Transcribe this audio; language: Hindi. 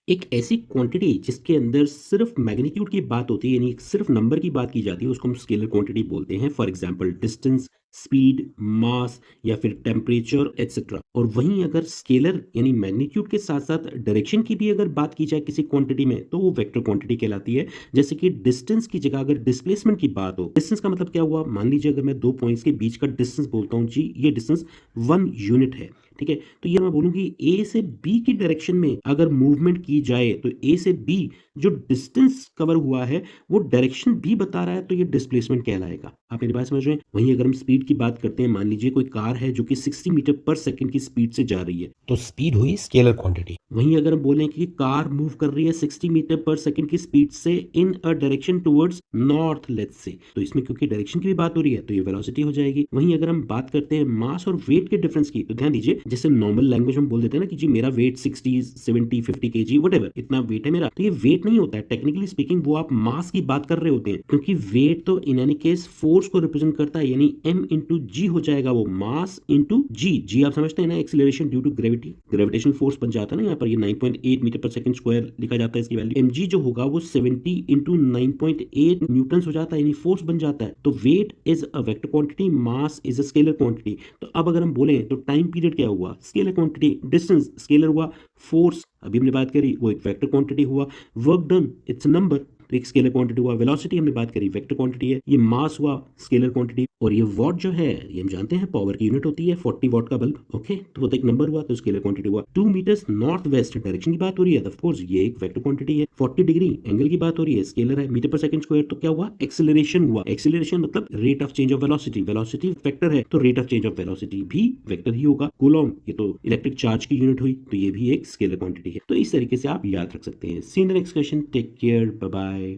एक ऐसी क्वांटिटी जिसके अंदर सिर्फ मैग्नीट्यूड की बात होती है, यानी सिर्फ नंबर की बात की जाती है, उसको हम स्केलर क्वांटिटी बोलते हैं। फॉर एग्जांपल डिस्टेंस, स्पीड, मास या फिर टेम्परेचर एटसेट्रा। और वहीं अगर स्केलर यानी मैग्नीट्यूड के साथ साथ डायरेक्शन की भी अगर बात की जाए किसी क्वांटिटी में, तो वो वेक्टर क्वांटिटी कहलाती है। जैसे कि डिस्टेंस की जगह अगर डिस्प्लेसमेंट की बात हो, डिस्टेंस का मतलब क्या हुआ, मान लीजिए अगर मैं दो पॉइंट्स के बीच का डिस्टेंस बोलता हूँ जी, ये डिस्टेंस 1 यूनिट है। ठीक है, तो ये मैं बोलूंगी ए से बी की डायरेक्शन में अगर मूवमेंट की जाए, तो ए से बी जो डिस्टेंस कवर हुआ है वो डायरेक्शन भी बता रहा है, तो ये डिस्प्लेसमेंट कहलाएगा। आप मेरी बात समझ रहे हैं। वहीं अगर हम स्पीड की बात करते हैं, मान लीजिए कोई कार है जो कि 60 मीटर पर सेकंड की स्पीड से जा रही है, तो स्पीड हुई स्केलर क्वांटिटी। वहीं अगर हम बोलें कि कार मूव कर रही है 60 मीटर पर सेकंड की स्पीड से in a direction towards north, let's say, तो इसमें क्योंकि डायरेक्शन की भी बात हो रही है, तो ये वेलोसिटी हो जाएगी। वहीं अगर हम बात करते हैं मास और वेट के डिफरेंस की, तो ध्यान दीजिए, जैसे नॉर्मल लैंग्वेज में बोल देते हैं ना कि जी मेरा वेट 60 70 50 केजी वटेवर इतना वेट है मेरा, तो ये वेट नहीं होता है। टेक्निकली स्पीकिंग वो आप मास की बात कर रहे होते हैं, क्योंकि वेट तो इन एनी केस फोर्स को रिप्रेजेंट करता है, यानी m इंटू जी हो जाएगा वो, मास इंटू जी। जी आप समझते हैं ना, acceleration due to gravity, gravitational force बन जाता है ना, यहाँ पर ये 9.8 मीटर पर सेकंड स्क्वायर लिखा जाता है इसकी वैल्यू। mg जो होगा वो 70 इंटू 9.8 न्यूटन हो जाता है, यानी फोर्स बन जाता है। तो weight is a vector quantity, mass is a scalar quantity. तो अब अगर हम बोलें तो टाइम पीरियड क्या हुआ, स्केलर क्वांटिटी। डिस्टेंस स्केलर हुआ, फोर्स अभी हमने बात करी वो एक वेक्टर क्वांटिटी हुआ, वर्क डन इट्स नंबर, तो एक स्केलर क्वांटिटी हुआ। वेलोसिटी हमने बात करी वेक्टर क्वांटिटी है। ये मास हुआ स्केलर क्वांटिटी। और ये वॉट जो है, ये हम जानते हैं पावर की यूनिट होती है, 40 वॉट का बल्ब। ओके, तो वो तो एक नंबर हुआ, तो स्केलर क्वांटिटी हुआ। 2 मीटर्स नॉर्थ वेस्ट डायरेक्शन की बात हो रही है, ऑफ कोर्स ये एक वेक्टर क्वांटिटी है। 40 डिग्री एंगल की बात हो रही है, स्केलर है। मीटर पर सेकंड स्क्वायर, तो क्या हुआ, एक्सीलरेशन हुआ। एक्सीलरेशन मतलब rate of change of velocity, velocity vector है, तो rate of change of velocity भी वेक्टर ही होगा। कूलॉम, ये तो इलेक्ट्रिक चार्ज की यूनिट हुई, तो ये भी एक स्केलर क्वांटिटी है। तो इस तरीके से आप याद रख सकते हैं। See in the next question, take care, bye bye.